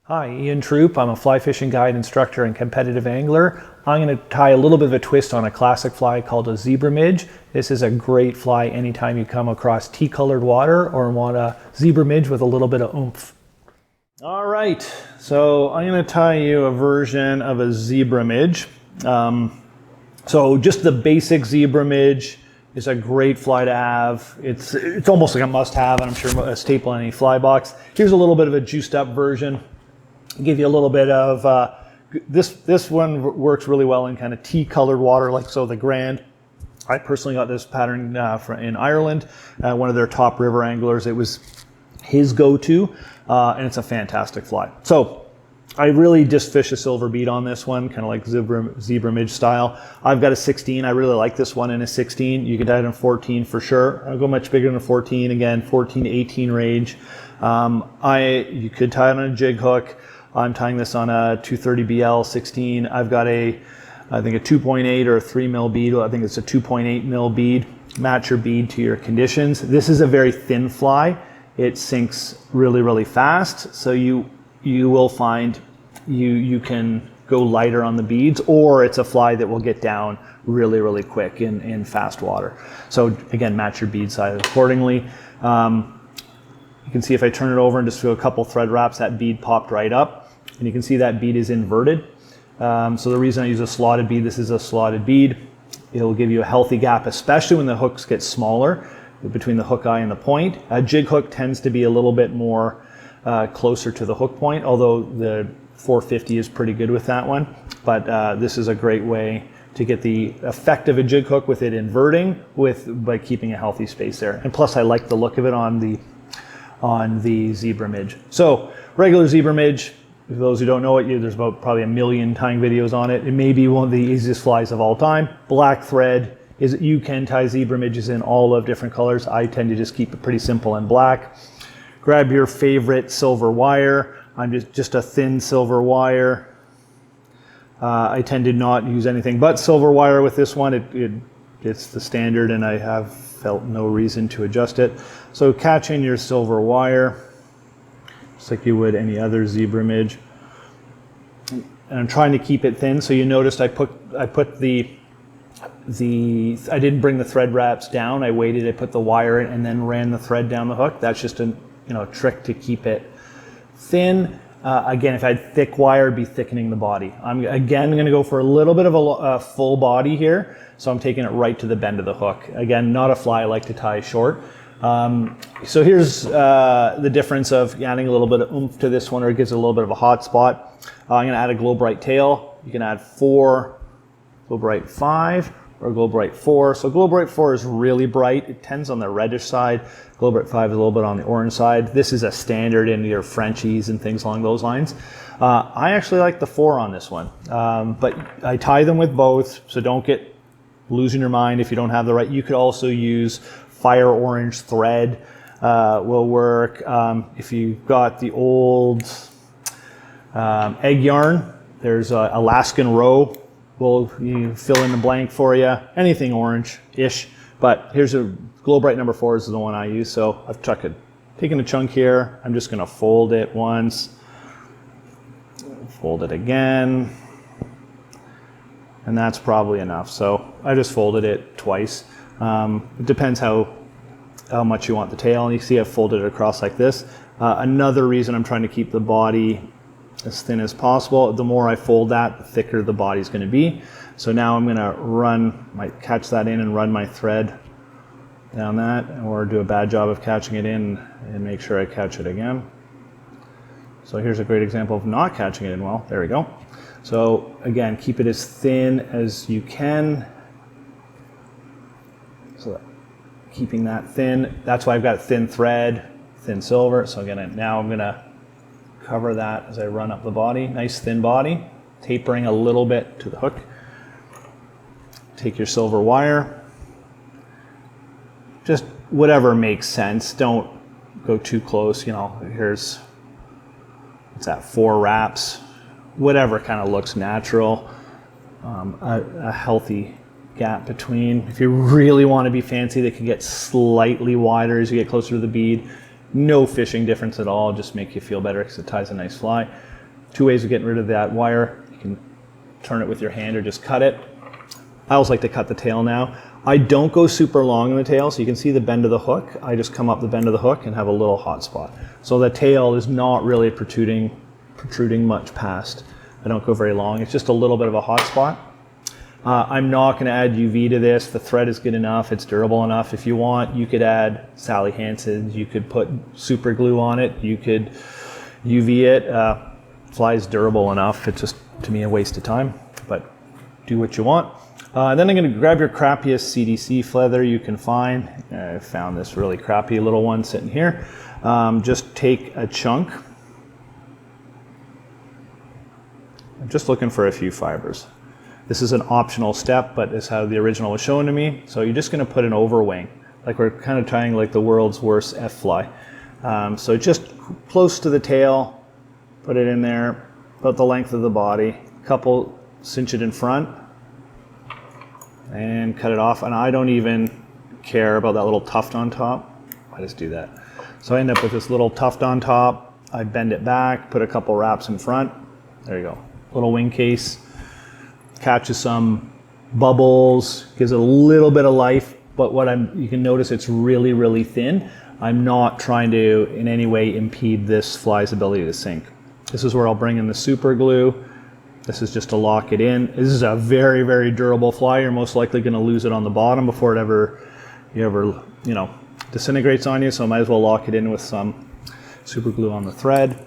Hi, Ian Troup. I'm a fly fishing guide, instructor, and competitive angler. I'm going to tie a little bit of a twist on a classic fly called a zebra midge. This is a great fly anytime you come across tea-colored water or want a zebra midge with a little bit of oomph. All right, so I'm going to tie you a version of a zebra midge. So just the basic zebra midge is a great fly to have. It's almost like a must-have, and I'm sure a staple in any fly box. Here's a little bit of a juiced-up version. Give you a little bit of this one works really well in kind of tea-colored water, like so the Grand. I personally got this pattern in Ireland, one of their top river anglers. It was his go-to, and it's a fantastic fly. So I really just fish a silver bead on this one, kind of like zebra midge style. I've got a 16. I really like this one in a 16. You can tie it in 14 for sure. I'll go much bigger than a 14. Again, 14 to 18 range. You could tie it on a jig hook. I'm tying this on a 230 BL 16. I've got I think a 2.8 or a 3 mil bead. I think it's a 2.8 mil bead. Match your bead to your conditions. This is a very thin fly. It sinks really, really fast. So you will find you can go lighter on the beads, or it's a fly that will get down really, really quick in fast water. So again, match your bead size accordingly. You can see if I turn it over and just do a couple thread wraps, that bead popped right up. And you can see that bead is inverted. So the reason I use a slotted bead, this is a slotted bead. It'll give you a healthy gap, especially when the hooks get smaller between the hook eye and the point. A jig hook tends to be a little bit more closer to the hook point, although the 450 is pretty good with that one. But this is a great way to get the effect of a jig hook with it inverting by keeping a healthy space there. And plus I like the look of it on the zebra midge. So regular zebra midge, for those who don't know it, there's about probably 1 million tying videos on it. It may be one of the easiest flies of all time. Black thread you can tie zebra midges in all of different colors. I tend to just keep it pretty simple and black. Grab your favorite silver wire. I'm just a thin silver wire. I tend to not use anything but silver wire with this one. It's the standard, and I have felt no reason to adjust it. So catch in your silver wire, just like you would any other zebra midge. And I'm trying to keep it thin. So you noticed I didn't bring the thread wraps down. I waited, I put the wire in and then ran the thread down the hook. That's just a trick to keep it thin. Again, if I had thick wire, it'd be thickening the body. I'm again going to go for a little bit of a full body here. So I'm taking it right to the bend of the hook. Again, not a fly I like to tie short. So here's the difference of adding a little bit of oomph to this one, or it gives it a little bit of a hot spot. I'm going to add a Glo Brite tail. You can add 4, Glo Brite 5, or Glo Brite 4. So Glo Brite 4 is really bright. It tends on the reddish side. Glo Brite 5 is a little bit on the orange side. This is a standard in your Frenchies and things along those lines. I actually like the 4 on this one, but I tie them with both, so don't get losing your mind if you don't have the right. You could also use fire orange thread will work. If you've got the old egg yarn, there's Alaskan roe. You fill in the blank for you. Anything orange-ish. But here's a Glo Brite number 4 is the one I use. So I've taken a chunk here. I'm just going to fold it once. Fold it again. And that's probably enough. So I just folded it twice. It depends how much you want the tail. And you see I've folded it across like this. Another reason I'm trying to keep the body as thin as possible. The more I fold that, the thicker the body's going to be. So now I'm going to catch that in and run my thread down that, or do a bad job of catching it in and make sure I catch it again. So here's a great example of not catching it in well. There we go. So again, keep it as thin as you can. So keeping that thin. That's why I've got thin thread, thin silver. So again, now I'm going to cover that as I run up the body. Nice thin body, tapering a little bit to the hook. Take your silver wire. Just whatever makes sense. Don't go too close. Here's, what's that, 4 wraps. Whatever kind of looks natural. A healthy gap between. If you really want to be fancy, they can get slightly wider as you get closer to the bead. No fishing difference at all, just make you feel better because it ties a nice fly. Two ways of getting rid of that wire. You can turn it with your hand or just cut it. I always like to cut the tail now. I don't go super long in the tail, so you can see the bend of the hook. I just come up the bend of the hook and have a little hot spot. So the tail is not really protruding much past. I don't go very long. It's just a little bit of a hot spot. I'm not going to add UV to this. The thread is good enough. It's durable enough. If you want, you could add Sally Hansen's. You could put super glue on it. You could UV it. Fly is durable enough. It's just, to me, a waste of time. But do what you want. Then I'm going to grab your crappiest CDC feather you can find. I found this really crappy little one sitting here. Just take a chunk. I'm just looking for a few fibers. This is an optional step, but it's how the original was shown to me. So you're just going to put an overwing, like we're kind of tying like the world's worst F-fly. So just close to the tail, put it in there, about the length of the body, couple cinch it in front, and cut it off. And I don't even care about that little tuft on top. I just do that. So I end up with this little tuft on top. I bend it back, put a couple wraps in front. There you go. Little wing case. Catches some bubbles, gives it a little bit of life, but you can notice it's really, really thin. I'm not trying to in any way impede this fly's ability to sink. This is where I'll bring in the super glue. This is just to lock it in. This is a very, very durable fly. You're most likely going to lose it on the bottom before it ever disintegrates on you, so I might as well lock it in with some super glue on the thread.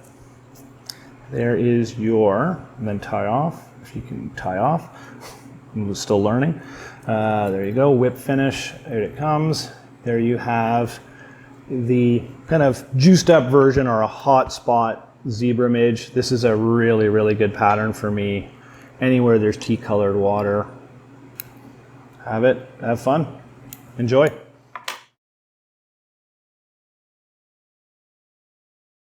There is your, and then tie off. If you can tie off. I'm still learning. There you go, whip finish, there it comes. There you have the kind of juiced up version or a hot spot zebra midge. This is a really, really good pattern for me. Anywhere there's tea colored water, have it, have fun, enjoy.